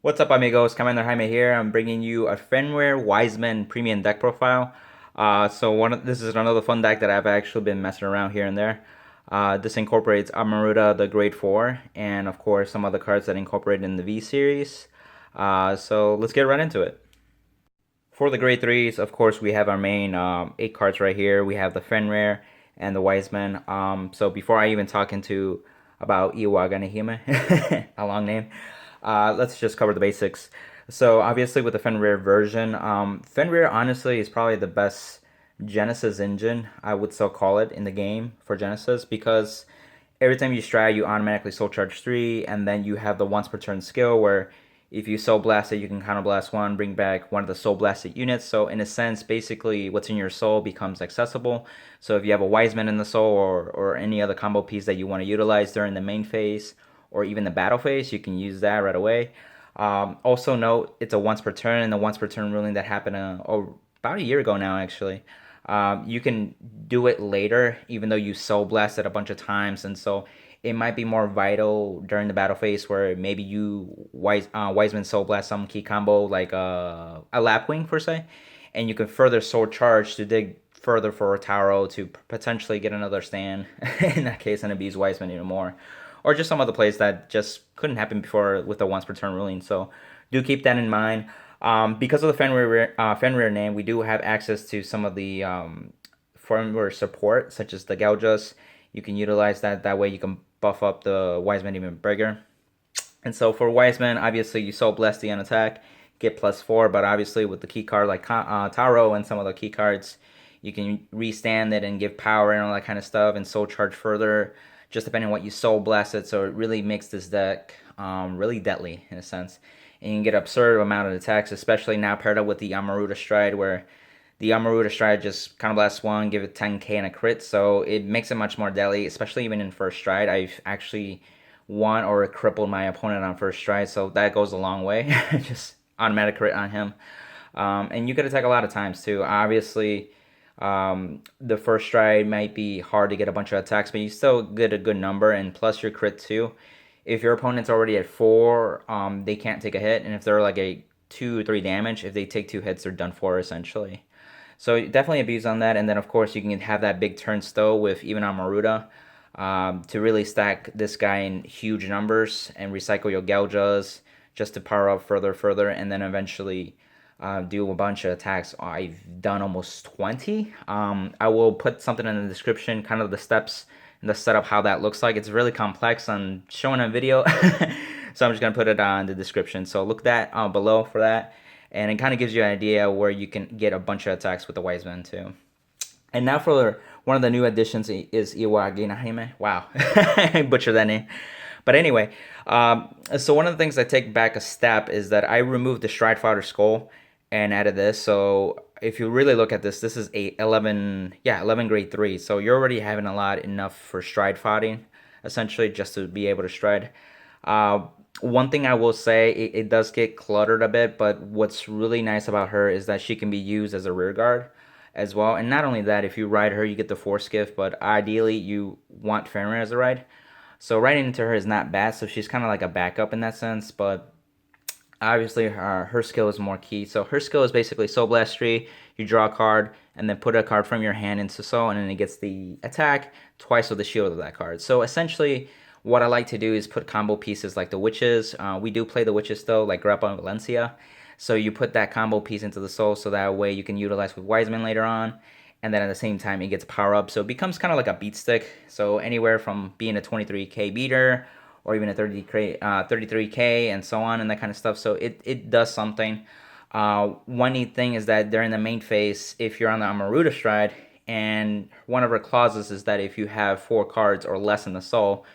What's up, amigos? Iwanagahime here. I'm bringing you a Fenrir Wiseman premium deck profile. This is another fun deck that I've actually been messing around here and there. This incorporates Amaruda, the Grade 4, and of course some other cards that incorporate in the V series. So let's get right into it. For the Grade 3s, of course, we have our main 8 cards right here. We have the Fenrir and the Wiseman. So before I even talk into about Iwanagahime, a long name, let's just cover the basics. So obviously with the Fenrir version, Fenrir honestly is probably the best Genesis engine, I would still call it, in the game for Genesis, because every time you strike, you automatically soul charge 3, and then you have the once per turn skill where if you soul blast it, you can counter blast one, bring back one of the soul blasted units. So in a sense, basically what's in your soul becomes accessible. So if you have a Wiseman in the soul, or any other combo piece that you want to utilize during the main phase or even the battle phase, you can use that right away. Also note, it's a once per turn, and the once per turn ruling that happened about a year ago now, actually. You can do it later, even though you soul blasted a bunch of times, and so it might be more vital during the battle phase where maybe Wiseman soul blast some key combo like a Lapwing per se, and you can further soul charge to dig further for a Tahro to potentially get another stand. In that case, and abuse Wiseman even more, or just some other plays that just couldn't happen before with the once per turn ruling. So do keep that in mind. Because of the Fenrir name, we do have access to some of the firmware support, such as the Geljas. You can utilize that. That way you can buff up the Wiseman even bigger. And so for Wiseman, obviously you soul bless the on attack, get +4, but obviously with the key card like Tahro and some of the key cards, you can restand it and give power and all that kind of stuff and soul charge further, just depending on what you soul blast it. So it really makes this deck really deadly in a sense. And you can get absurd amount of attacks, especially now paired up with the Amaruda Stride, where the Amaruda Stride just kind of blast one, give it 10k and a crit, so it makes it much more deadly, especially even in first stride. I've actually won or crippled my opponent on first stride, so that goes a long way. Just automatic crit on him. And you could attack a lot of times too. Obviously, the first stride might be hard to get a bunch of attacks, but you still get a good number, and plus your crit too. If your opponent's already at 4, they can't take a hit, and if they're like a 2 or 3 damage, if they take 2 hits, they're done for essentially. So definitely abuse on that, and then of course you can have that big turn still with even on Maruda, to really stack this guy in huge numbers and recycle your Geljas just to power up further, and then eventually do a bunch of attacks. I've done almost 20. I will put something in the description, kind of the steps and the setup, how that looks like. It's really complex on showing a video, so I'm just gonna put it in the description. So look that below for that, and it kind of gives you an idea where you can get a bunch of attacks with the Wiseman too. And now for one of the new additions is Iwanagahime. Wow, I butchered that name. But anyway, so one of the things I take back a step is that I removed the Stride Fighter Skull and added this. So if you really look at this, this is a 11 grade 3. So you're already having a lot enough for stride fighting, essentially, just to be able to stride. One thing I will say, it does get cluttered a bit, but what's really nice about her is that she can be used as a rear guard as well. And not only that, if you ride her, you get the Force Gift, but ideally you want Fenrir as a ride. So riding into her is not bad, so she's kind of like a backup in that sense, but obviously her skill is more key. So her skill is basically Soul Blast 3, you draw a card, and then put a card from your hand into Soul, and then it gets the attack twice with the shield of that card. So essentially, what I like to do is put combo pieces like the Witches. We do play the Witches though, like Grappa and Valencia. So you put that combo piece into the Soul, so that way you can utilize with Wiseman later on, and then at the same time it gets power up. So it becomes kind of like a beat stick. So anywhere from being a 23k beater, or even a 33k and so on and that kind of stuff. So it does something. One neat thing is that during the main phase, if you're on the Amaruda Stride, and one of her clauses is that if you have 4 cards or less in the soul,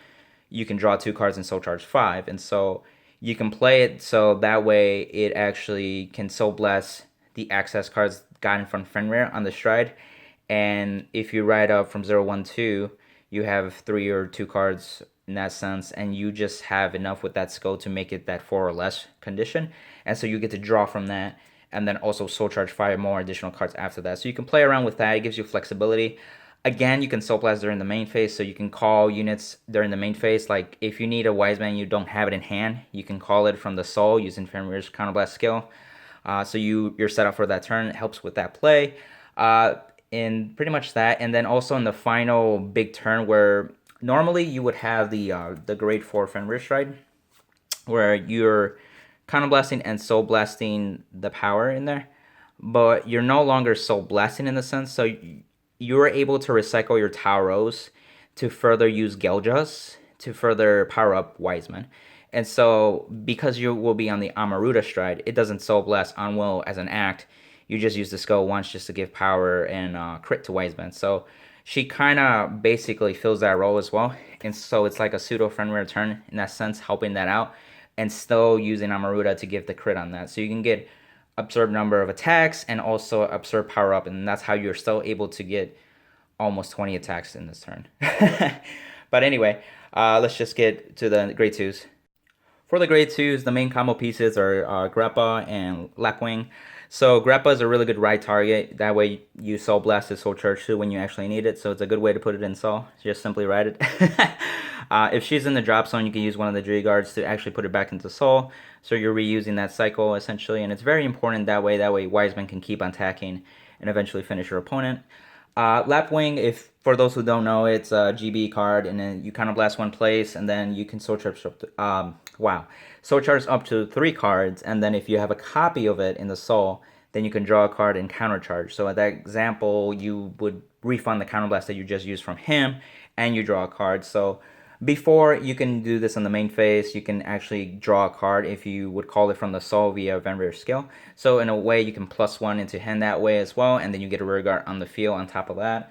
you can draw 2 cards and soul charge 5. And so you can play it so that way it actually can soul bless the access cards gotten from Fenrir on the Stride. And if you ride up from 0, 1, 2, you have 3 or 2 cards in that sense, and you just have enough with that skill to make it that 4 or less condition, and so you get to draw from that, and then also soul charge 5 more additional cards after that. So you can play around with that. It gives you flexibility. Again, you can Soul Blast during the main phase, so you can call units during the main phase. Like if you need a Wiseman, you don't have it in hand, you can call it from the soul using Fenrir's Counterblast skill. So you're set up for that turn. It helps with that play. And pretty much that. And then also in the final big turn where normally you would have the grade 4 Fenrir Stride, where you're counterblasting and soul blasting the power in there, but you're no longer soul blasting in the sense. So you're able to recycle your Tahros to further use Geljas to further power up Wiseman. And so because you will be on the Amaruda stride, it doesn't soul blast on will as an act. You just use the skill once just to give power and crit to Wiseman. So she kind of basically fills that role as well. And so it's like a pseudo Fenrir turn in that sense, helping that out and still using Amaruda to give the crit on that. So you can get absurd number of attacks and also absurd power up, and that's how you're still able to get almost 20 attacks in this turn. But anyway, let's just get to the grade 2s. For the grade 2s, the main combo pieces are Greppa and Lapwing. So Greppa is a really good ride target. That way you Soul Blast his Soul Charge too when you actually need it. So it's a good way to put it in Soul. Just simply ride it. If she's in the drop zone, you can use one of the Tree Guards to actually put it back into Soul. So you're reusing that cycle essentially. And it's very important that way. That way Wiseman can keep on attacking and eventually finish your opponent. Lapwing, if for those who don't know, it's a GB card, and then you kind of blast one place, and then you can Soul Charge up to, Soul Charge up to 3 cards, and then if you have a copy of it in the Soul, then you can draw a card and counter charge. So at that example, you would refund the counter blast that you just used from him, and you draw a card. So before you can do this on the main phase, you can actually draw a card if you would call it from the soul via Fenrir skill. So in a way, you can +1 into hand that way as well, and then you get a rear guard on the field on top of that.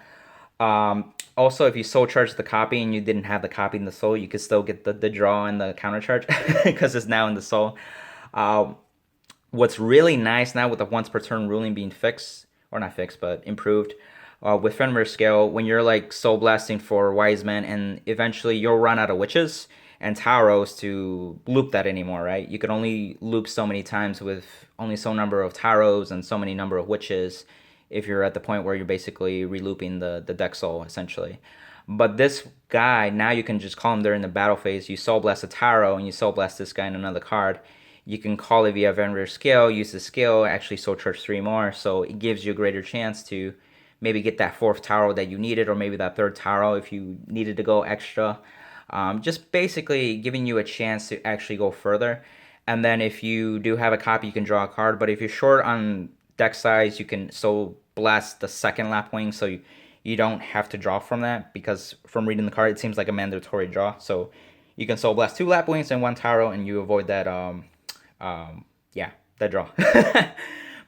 Also, if you soul charge the copy and you didn't have the copy in the soul, you could still get the draw and the counter charge because it's now in the soul. What's really nice now with the once per turn ruling being fixed, or not fixed, but improved, with Fenrir scale, when you're like soul blasting for Wiseman, and eventually you'll run out of witches and Tahros to loop that anymore, right? You can only loop so many times with only so number of Tahros and so many number of witches if you're at the point where you're basically relooping the deck soul essentially. But this guy, now you can just call him during the battle phase. You soul blast a Tahro and you soul blast this guy in another card. You can call it via Fenrir skill, use the skill, actually soul charge 3 more, so it gives you a greater chance to maybe get that 4th Tahro that you needed, or maybe that 3rd Tahro if you needed to go extra. Just basically giving you a chance to actually go further. And then if you do have a copy, you can draw a card. But if you're short on deck size, you can Soul Blast the 2nd Lapwing, so you don't have to draw from that, because from reading the card, it seems like a mandatory draw. So you can Soul Blast 2 Lapwings and 1 Tahro, and you avoid that, that draw.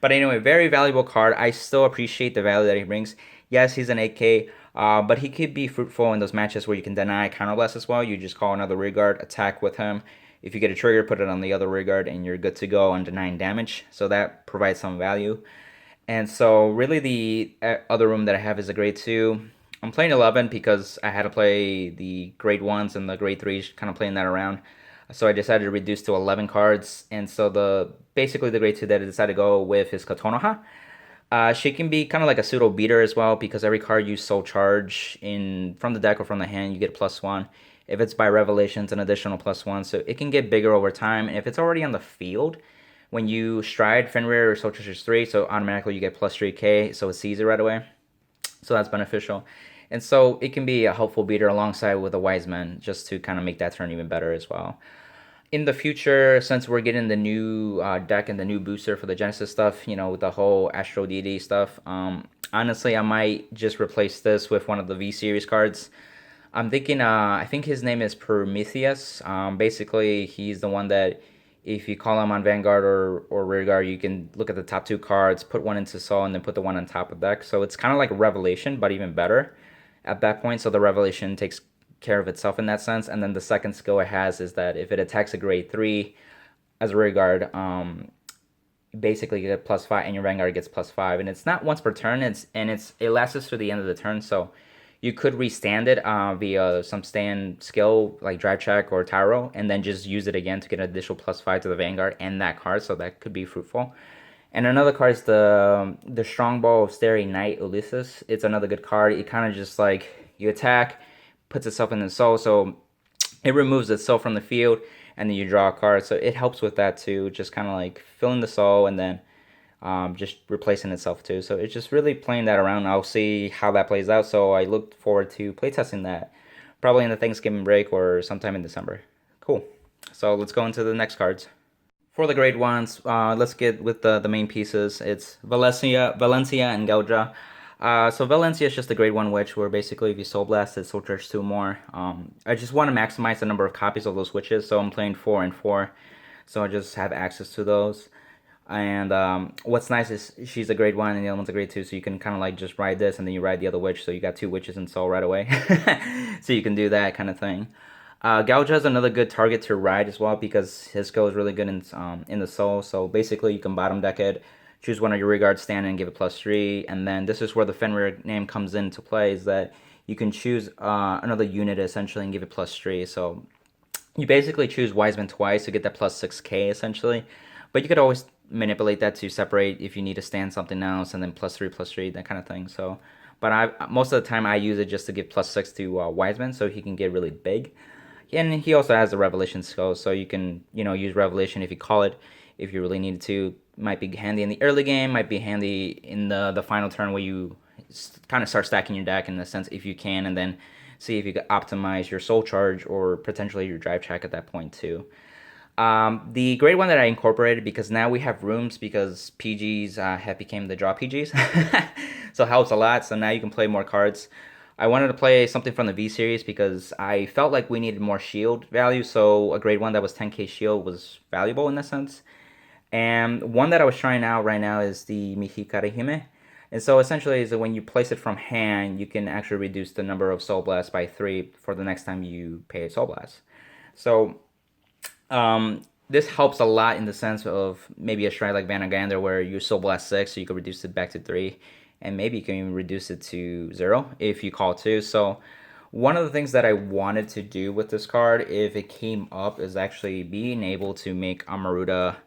But anyway, very valuable card. I still appreciate the value that he brings. Yes, he's an 8K, but he could be fruitful in those matches where you can deny counterblast as well. You just call another rear guard, attack with him. If you get a trigger, put it on the other rear guard, and you're good to go on denying damage. So that provides some value. And so really the other room that I have is a grade 2. I'm playing 11 because I had to play the grade 1s and the grade 3s, kind of playing that around. So I decided to reduce to 11 cards, and so basically the grade 2 that I decided to go with is Kotonoha. She can be kind of like a pseudo beater as well, because every card you soul charge from the deck or from the hand, you get +1. If it's by revelation, it's an additional +1, so it can get bigger over time. And if it's already on the field, when you stride Fenrir or soul charges 3, so automatically you get +3k, so it sees it right away. So that's beneficial. And so it can be a helpful beater alongside with a Wiseman, just to kind of make that turn even better as well. In the future, since we're getting the new deck and the new booster for the Genesis stuff, with the whole Astro DD stuff, honestly, I might just replace this with one of the V-Series cards. I'm thinking, I think his name is Prometheus. Basically, he's the one that if you call him on Vanguard or Rearguard, you can look at the top 2 cards, put one into Soul, and then put the one on top of deck. So it's kind of like Revelation, but even better at that point. So the Revelation takes care of itself in that sense. And then the second skill it has is that if it attacks a grade 3 as a Rearguard, basically you get +5, and your Vanguard gets +5. And it's not once per turn, it lasts through the end of the turn. So you could restand it via some stand skill like Drive Check or Tahro, and then just use it again to get an additional +5 to the Vanguard and that card. So that could be fruitful. And another card is the Strongbow of Starry Knight Ulysses. It's another good card. It kind of just like you attack, puts itself in the soul, so it removes itself from the field, and then you draw a card. So it helps with that too, just kind of like filling the soul and then just replacing itself too. So it's just really playing that around. I'll see how that plays out. So I look forward to playtesting that probably in the Thanksgiving break or sometime in December. Cool. So let's go into the next cards. For the grade ones, let's get with the main pieces. It's Valencia, and Gelja. So Valencia is just a grade one witch where basically if you soul blast it, soul charge two more. I just want to maximize the number of copies of those witches, so I'm playing 4 and 4. So I just have access to those. And what's nice is she's a grade one and the other one's a grade two, so you can kind of like just ride this and then you ride the other witch, so you got 2 witches in soul right away. So you can do that kind of thing. Gelja is another good target to ride as well because his skill is really good in the soul. So basically, you can bottom deck it, choose one of your rearguard stand and give it +3, and then this is where the Fenrir name comes into play. Is that you can choose another unit essentially and give it +3. So you basically choose Wiseman twice to get that +6k essentially, but you could always manipulate that to separate if you need to stand something else and then +3, that kind of thing. So, but most of the time I use it just to give +6 to Wiseman so he can get really big. And he also has the Revelation skill, so you can, use Revelation if you call it, if you really need to. Might be handy in the early game, might be handy in the final turn where you kind of start stacking your deck in the sense if you can, and then see if you can optimize your soul charge or potentially your drive track at that point too. The great one that I incorporated because now we have rooms because PGs have become the draw PGs, so it helps a lot. So now you can play more cards. I wanted to play something from the V series because I felt like we needed more shield value, so a grade one that was 10k shield was valuable in that sense. And one that I was trying out right now is the Iwanagahime. And so essentially is that when you place it from hand, you can actually reduce the number of Soul Blasts by 3 for the next time you pay a Soul Blast. So this helps a lot in the sense of maybe a strike like Vanagander where you Soul Blast 6, so you can reduce it back to 3. And maybe you can even reduce it to 0 if you call 2. So one of the things that I wanted to do with this card, if it came up, is actually being able to make Amaruda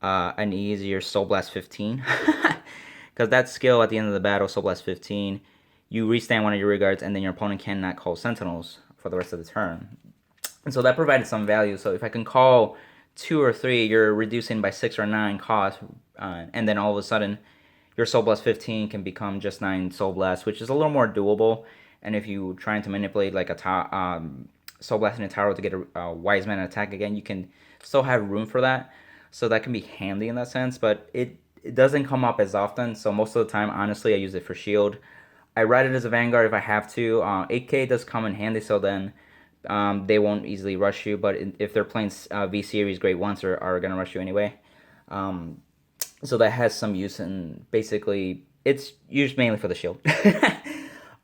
an easier Soul Blast 15. Because that skill at the end of the battle, Soul Blast 15, you restand one of your rearguards and then your opponent cannot call Sentinels for the rest of the turn. And so that provided some value. So if I can call 2 or 3, you're reducing by 6 or 9 cost, and then all of a sudden your Soul Blast 15 can become just 9 Soul Blast, which is a little more doable. And if you're trying to manipulate like a Soul Blast and a Tahro to get a Wiseman attack again, you can still have room for that. So that can be handy in that sense, but it doesn't come up as often. So most of the time, honestly, I use it for shield. I ride it as a Vanguard if I have to. 8k does come in handy, so then they won't easily rush you. But if they're playing V Series Great Ones are going to rush you anyway. So that has some use, and basically it's used mainly for the shield.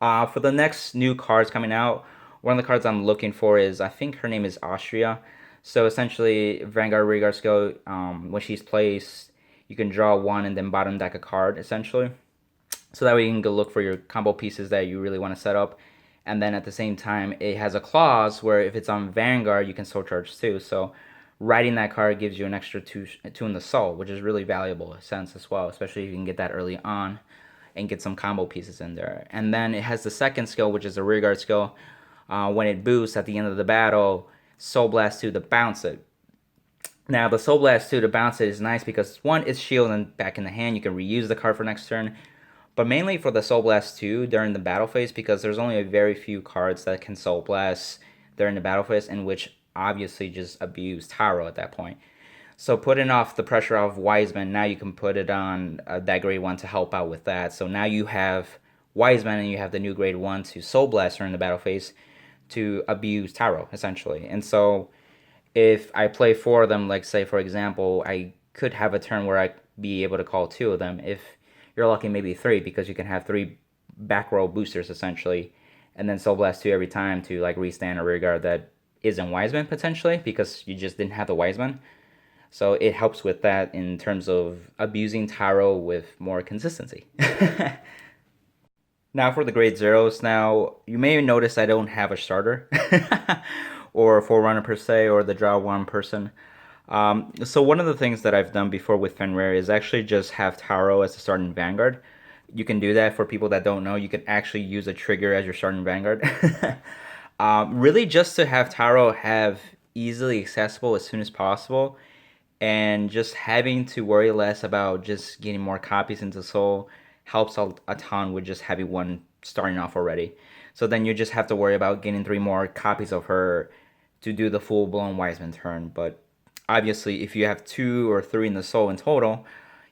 For the next new cards coming out, one of the cards I'm looking for is, I think her name is Austria. So essentially, Vanguard Rearguard skill, when she's placed, you can draw 1 and then bottom deck a card, essentially. So that way you can go look for your combo pieces that you really want to set up. And then at the same time, it has a clause where if it's on Vanguard, you can soul charge too. So writing that card gives you an extra 2 in the soul, which is really valuable in a sense as well, especially if you can get that early on and get some combo pieces in there. And then it has the second skill, which is a rearguard skill. When it boosts at the end of the battle, Soul Blast 2 to bounce it. Now, the Soul Blast 2 to bounce it is nice because, one, it's shield and back in the hand. You can reuse the card for next turn. But mainly for the Soul Blast 2 during the battle phase, because there's only a very few cards that can Soul Blast during the battle phase, in which obviously just abuse Tahro at that point. So putting off the pressure of Wiseman, now you can put it on that grade 1 to help out with that. So now you have Wiseman and you have the new grade 1 to Soul Blast during the battle phase to abuse Tahro, essentially. And so if I play 4 of them, like say for example, I could have a turn where I be able to call 2 of them. If you're lucky, maybe 3, because you can have 3 back row boosters essentially, and then Soul Blast 2 every time to like restand a rearguard that isn't Wiseman potentially, because you just didn't have the Wiseman. So it helps with that in terms of abusing Tahro with more consistency. Now for the grade zeros, now you may notice I don't have a starter or a forerunner per se, or the draw 1 person. So one of the things that I've done before with Fenrir is actually just have Tahro as the starting Vanguard. You can do that for people that don't know. You can actually use a trigger as your starting Vanguard. Really, just to have Tahro have easily accessible as soon as possible, and just having to worry less about just getting more copies into Soul helps a ton with just having one starting off already. So then you just have to worry about getting three more copies of her to do the full blown Wiseman turn. But obviously, if you have two or three in the Soul in total,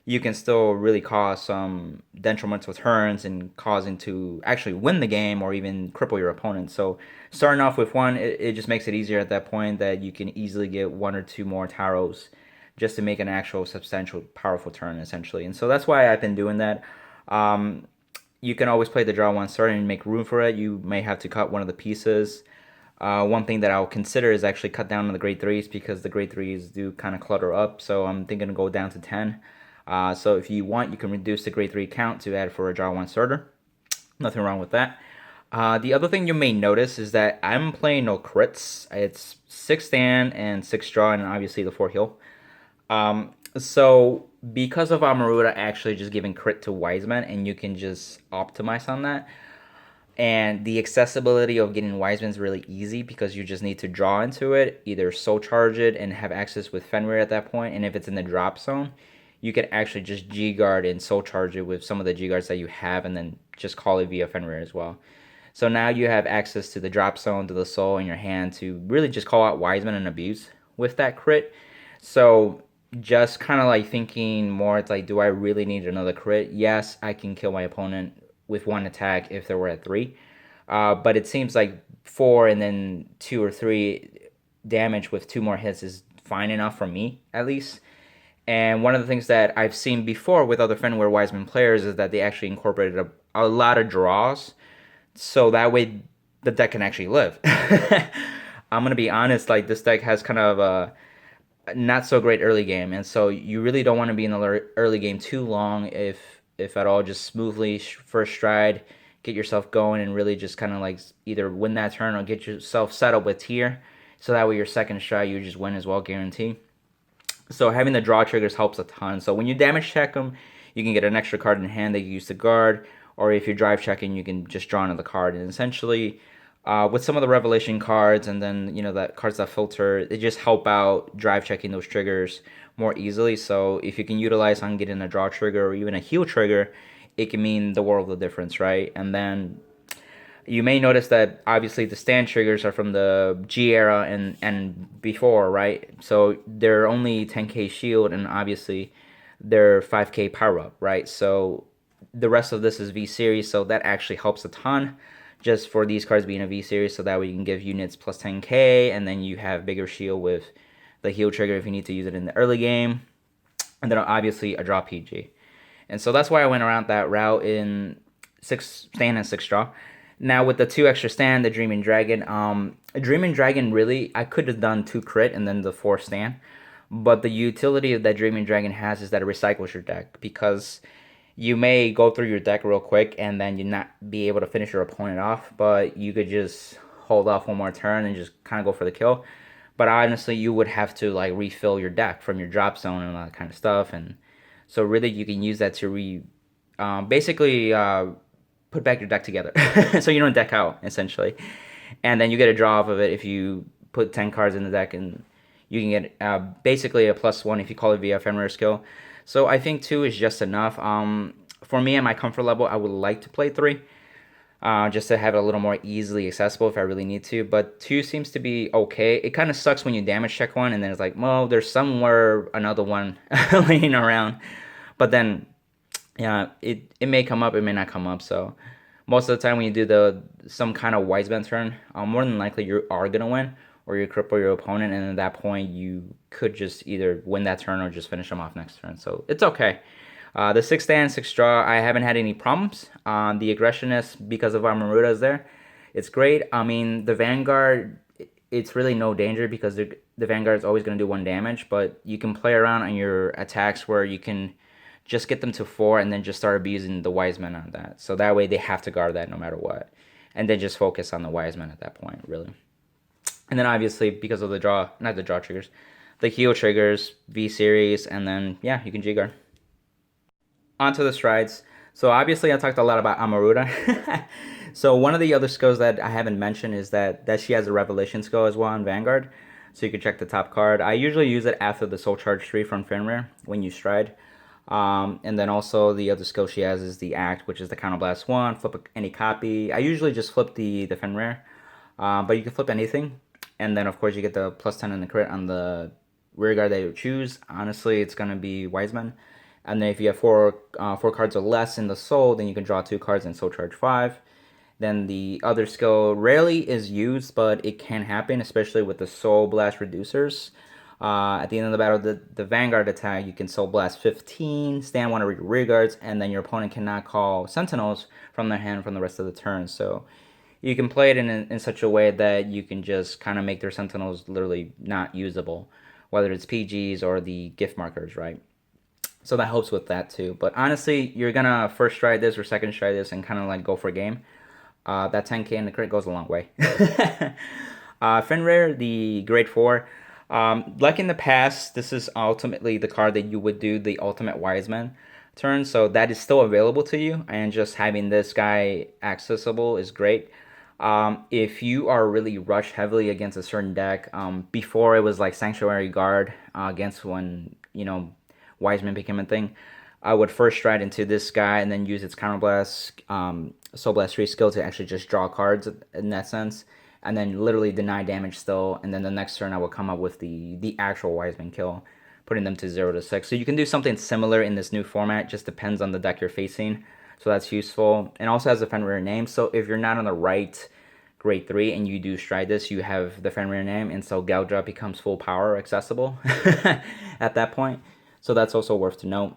you can still really cause some detrimental turns and causing to actually win the game or even cripple your opponent. So starting off with one, it just makes it easier at that point that you can easily get one or two more Taros just to make an actual substantial powerful turn essentially. And so that's why I've been doing that. Um, you can always play the draw one start and make room for it. You may have to cut one of the pieces. One thing that I'll consider is actually cut down on the grade threes because the grade threes do kind of clutter up. So I'm thinking to go down to 10. So if you want, you can reduce the grade 3 count to add for a draw 1 starter. Nothing wrong with that. The other thing you may notice is that I'm playing no crits. It's 6 stand and 6 draw, and obviously the 4 heal. So because of Amaruda actually just giving crit to Wiseman, and you can just optimize on that, and the accessibility of getting Wiseman is really easy because you just need to draw into it, either soul charge it and have access with Fenrir at that point, and if it's in the drop zone, you can actually just G guard and soul charge it with some of the G guards that you have, and then just call it via Fenrir as well. So now you have access to the drop zone, to the soul in your hand to really just call out Wiseman and abuse with that crit. So just kind of like thinking more, it's like, do I really need another crit? Yes, I can kill my opponent with one attack if they were at 3. But it seems like 4 and then 2 or 3 damage with 2 more hits is fine enough for me, at least. And one of the things that I've seen before with other Fenrir Wiseman players is that they actually incorporated a lot of draws, so that way the deck can actually live. I'm gonna be honest, like this deck has kind of a not so great early game, and so you really don't want to be in the early game too long, if at all. Just smoothly first stride, get yourself going, and really just kind of like either win that turn or get yourself set up with tier, so that way your second stride you just win as well, guarantee. So having the draw triggers helps a ton. So when you damage check them, you can get an extra card in hand that you use to guard, or if you're drive checking, you can just draw another card. And essentially, with some of the revelation cards, and then that cards that filter, they just help out drive checking those triggers more easily. So if you can utilize on getting a draw trigger or even a heal trigger, it can mean the world of difference, right? And then you may notice that obviously the stand triggers are from the G era and before, right? So they're only 10k shield, and obviously they're 5k power up, right? So the rest of this is V series, so that actually helps a ton just for these cards being a V series, so that way you can give units plus 10k, and then you have bigger shield with the heal trigger if you need to use it in the early game, and then obviously a draw PG. And so that's why I went around that route in 6 stand and 6 draw. Now with the 2 extra stand, the Dreaming Dragon, Dreaming Dragon really, I could have done 2 crit and then the 4 stand, but the utility that Dreaming Dragon has is that it recycles your deck, because you may go through your deck real quick and then you not be able to finish your opponent off, but you could just hold off one more turn and just kind of go for the kill. But honestly, you would have to like refill your deck from your drop zone and all that kind of stuff, and so really you can use that to basically put back your deck together so you don't deck out essentially, and then you get a draw off of it if you put 10 cards in the deck, and you can get basically a +1 if you call it via Fenrir skill. So I think 2 is just enough. For me, at my comfort level, I would like to play 3 just to have it a little more easily accessible if I really need to, but 2 seems to be okay. It kind of sucks when you damage check one and then it's like, well, there's somewhere another one laying around, but then yeah, it may come up, it may not come up. So most of the time when you do some kind of Wiseman turn, more than likely you are gonna win, or you cripple your opponent, and at that point you could just either win that turn or just finish them off next turn. So it's okay. The 6 stand, 6 draw, I haven't had any problems. The aggressiveness, because of Amaruda, is there. It's great. I mean, the Vanguard, it's really no danger because the Vanguard is always going to do 1 damage, but you can play around on your attacks where you can just get them to 4 and then just start abusing the Wiseman on that. So that way they have to guard that no matter what. And then just focus on the Wiseman at that point, really. And then obviously, because of the draw, not the draw triggers, the heal triggers, V series, and then yeah, you can G guard. Onto the strides. So obviously I talked a lot about Amaruda. So one of the other skills that I haven't mentioned is that she has a revelation skill as well on Vanguard. So you can check the top card. I usually use it after the Soul Charge 3 from Fenrir when you stride. And then also the other skill she has is the Act, which is the Counterblast 1. Flip any copy. I usually just flip the Fenrir, but you can flip anything. And then of course you get the plus 10 in the crit on the rear guard that you choose. Honestly, it's going to be Wiseman. And then if you have four cards or less in the soul, then you can draw 2 cards and soul charge 5. Then the other skill rarely is used, but it can happen, especially with the soul blast reducers. At the end of the battle, the Vanguard attack, you can soul blast 15, stand one of your rear guards, and then your opponent cannot call sentinels from their hand from the rest of the turn. So you can play it in such a way that you can just kind of make their sentinels literally not usable, whether it's PGs or the gift markers, right? So that helps with that too. But honestly, you're gonna first try this or second try this and kind of like go for a game. That 10k in the crit goes a long way. Fenrir, the grade 4. Like in the past, this is ultimately the card that you would do the ultimate Wiseman turn. So that is still available to you. And just having this guy accessible is great. If you are really rushed heavily against a certain deck, before it was like Sanctuary Guard against when, Wiseman became a thing, I would first stride into this guy and then use its Counterblast, Soul Blast 3 skill to actually just draw cards in that sense. And then literally deny damage still. And then the next turn I will come up with the actual Wiseman kill, putting them to 0 to 6. So you can do something similar in this new format. Just depends on the deck you're facing. So that's useful. And also has a Fenrir name. So if you're not on the right grade 3 and you do stride this, you have the Fenrir name. And so Gelja becomes full power accessible at that point. So that's also worth to note.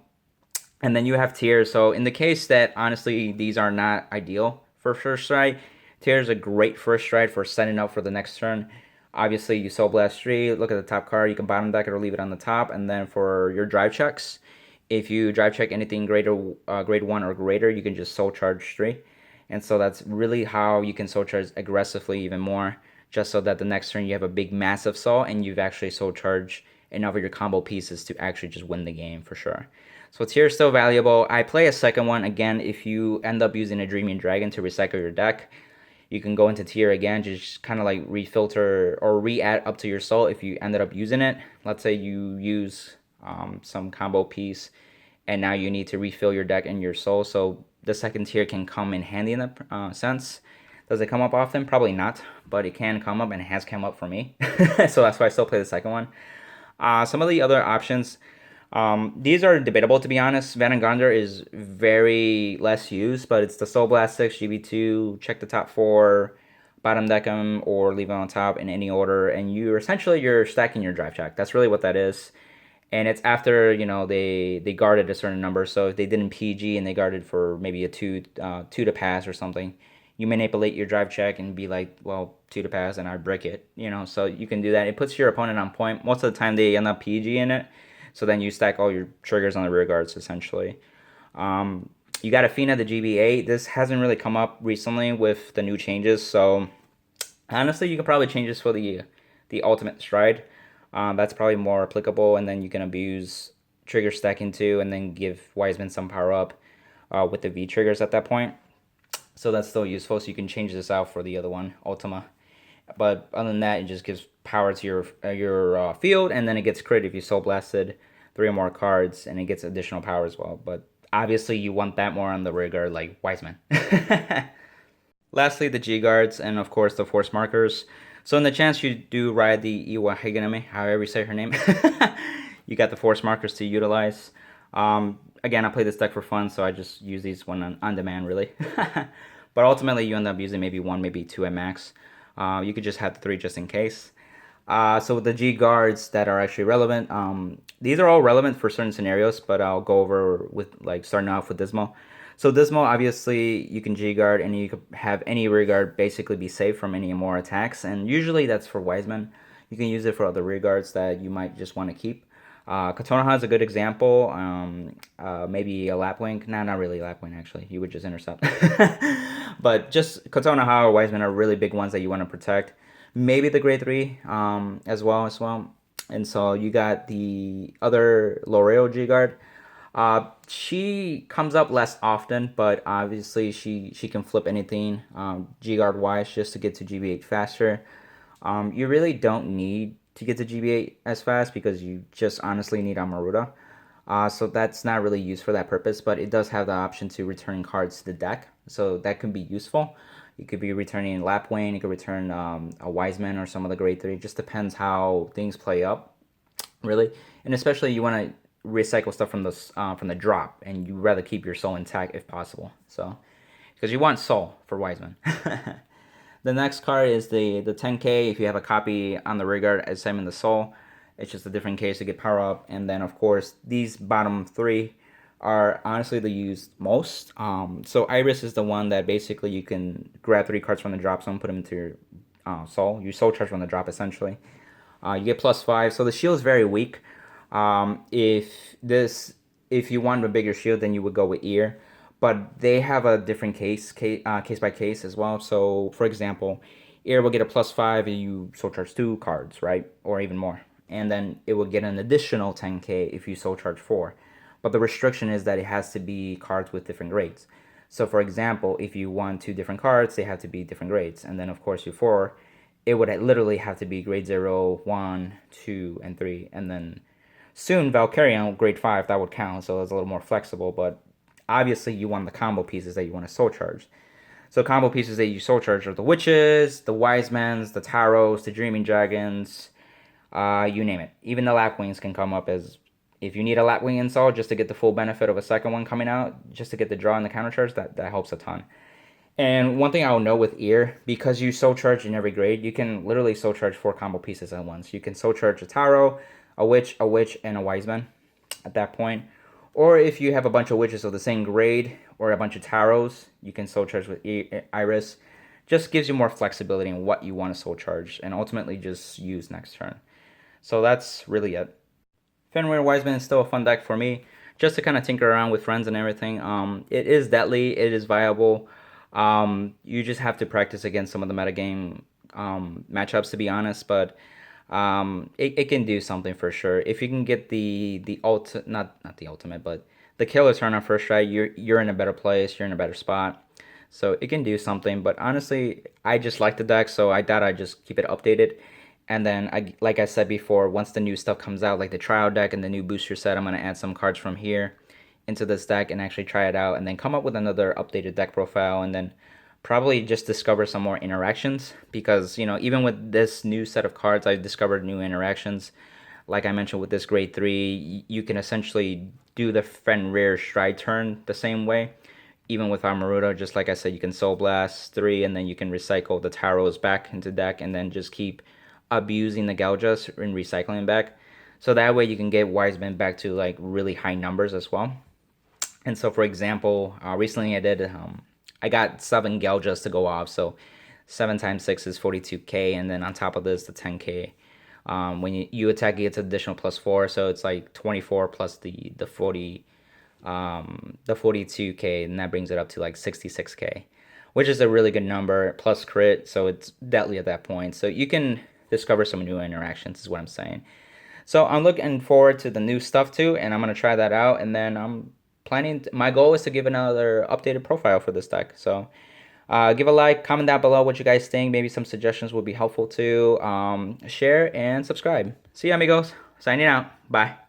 And then you have tiers. So in the case that honestly these are not ideal for first stride, tier is a great first stride for setting up for the next turn. Obviously you Soul Blast 3, look at the top card, you can bottom deck it or leave it on the top. And then for your drive checks, if you drive check anything grade 1 or greater, you can just Soul Charge 3. And so that's really how you can Soul Charge aggressively even more, just so that the next turn you have a big massive soul and you've actually Soul Charged enough of your combo pieces to actually just win the game for sure. So tier is still valuable. I play a second one. Again, if you end up using a Dreaming Dragon to recycle your deck, you can go into tier again, just kind of like refilter or re-add up to your soul if you ended up using it. Let's say you use some combo piece and now you need to refill your deck and your soul. So the second tier can come in handy in that sense. Does it come up often? Probably not, but it can come up and it has come up for me. So that's why I still play the second one. Some of the other options, these are debatable to be honest. Iwanagahime is very less used, but it's the Soul Blast 6, GB2, check the top 4, bottom deck them, or leave them on top in any order, and you're stacking your drive check. That's really what that is. And it's after, they guarded a certain number, so if they didn't PG and they guarded for maybe a 2 to pass or something, you manipulate your drive check and be like, well, 2 to pass, and I break it, so you can do that. It puts your opponent on point. Most of the time they end up PG in it, so then you stack all your triggers on the rear guards, essentially. You got Athena, the GB8. This hasn't really come up recently with the new changes, so honestly, you could probably change this for the ultimate stride. That's probably more applicable, and then you can abuse trigger stacking too, and then give Wiseman some power up with the V triggers at that point. So that's still useful. So you can change this out for the other one, Ultima. But other than that, it just gives power to your field, and then it gets crit if you Soul Blasted 3 or more cards, and it gets additional power as well. But obviously, you want that more on the rear guard, like Wiseman. Lastly, the G guards, and of course the force markers. So in the chance you do ride the Iwanagahime, however you say her name, you got the force markers to utilize. Again, I play this deck for fun, so I just use these when on demand, really. But ultimately, you end up using maybe 1, maybe 2 at max. You could just have the 3 just in case. So the G guards that are actually relevant, these are all relevant for certain scenarios, but I'll go over with like starting off with Dismal. So Dismal, obviously, you can G guard and you could have any rear guard basically be safe from any more attacks, and usually that's for Wiseman. You can use it for other rear guards that you might just want to keep. Kotonoha is a good example. Maybe a Lapwing. Nah, not really Lapwing, actually. You would just intercept. But just Kotonoha or Wiseman are really big ones that you want to protect. Maybe the grade 3 as well. And so you got the other L'Oreal G-Guard. She comes up less often, but obviously she can flip anything G-Guard wise just to get to GB8 faster. You really don't need to get to GB8 as fast because you just honestly need Amaruda. So that's not really used for that purpose, but it does have the option to return cards to the deck. So that can be useful. You could be returning Lapwing, you could return a Wiseman or some of the grade 3. It just depends how things play up, really. And especially you want to recycle stuff from the drop, and you rather keep your soul intact if possible. So, because you want soul for Wiseman. The next card is the 10K. If you have a copy on the Rigard as same in the Soul, it's just a different case to get power up. And then, of course, these bottom three are honestly the used most. So Iris is the one that basically you can grab 3 cards from the drop zone, put them into your Soul. You Soul charge from the drop, essentially. You get +5. So the shield is very weak. If you want a bigger shield, then you would go with Ear, but they have a different case by case as well. So, for example, Ear will get a +5 and you soul charge 2 cards, right, or even more, and then it will get an additional 10K if you soul charge 4. But the restriction is that it has to be cards with different grades. So, for example, if you want 2 different cards, they have to be different grades, and then of course you 4, it would literally have to be grade 0, 1, 2, and 3, and then soon Valkyrian grade 5 that would count. So it's a little more flexible, but obviously you want the combo pieces that you want to soul charge. So combo pieces that you soul charge are the Witches, the Wisemans, the Tahros, the Dreaming Dragons, you name it. Even the Lapwings can come up as, if you need a Lapwing install just to get the full benefit of a second one coming out, just to get the draw and the counter charge, that helps a ton. And one thing I'll know with Ear, because you soul charge in every grade, you can literally soul charge 4 combo pieces at once. You can soul charge a Tahro, a Witch, and a Wiseman at that point. Or if you have a bunch of Witches of the same grade or a bunch of Tahros, you can soul charge with Iris. Just gives you more flexibility in what you want to soul charge and ultimately just use next turn. So that's really it. Fenrir Wiseman is still a fun deck for me, just to kind of tinker around with friends and everything. It is deadly, it is viable. You just have to practice against some of the metagame matchups, to be honest, but it can do something for sure. If you can get not the ultimate, but the killer turn on first try, you're in a better place, you're in a better spot. So it can do something, but honestly, I just like the deck, so I thought I'd just keep it updated. And then, like I said before, once the new stuff comes out, like the trial deck and the new booster set, I'm going to add some cards from here into this deck and actually try it out, and then come up with another updated deck profile, and then probably just discover some more interactions, because, you know, even with this new set of cards, I discovered new interactions. Like I mentioned with this grade 3, you can essentially do the Fenrir stride turn the same way. Even with Amaruda, just like I said, you can Soul Blast 3, and then you can recycle the Tahros back into deck, and then just keep abusing the Geljas and recycling back. So that way you can get Wiseman back to like really high numbers as well. And so, for example, recently I got 7 Geljas to go off. So 7 times 6 is 42K, and then on top of this, the 10K. When you attack, it gets additional +4, so it's like 24 plus the 42K, and that brings it up to like 66K, which is a really good number, plus crit, so it's deadly at that point. So you can discover some new interactions, is what I'm saying. So I'm looking forward to the new stuff too, and I'm going to try that out, and then I'm my goal is to give another updated profile for this deck. So give a like, comment down below what you guys think. Maybe some suggestions would be helpful too. Share and subscribe. See you, amigos. Signing out. Bye.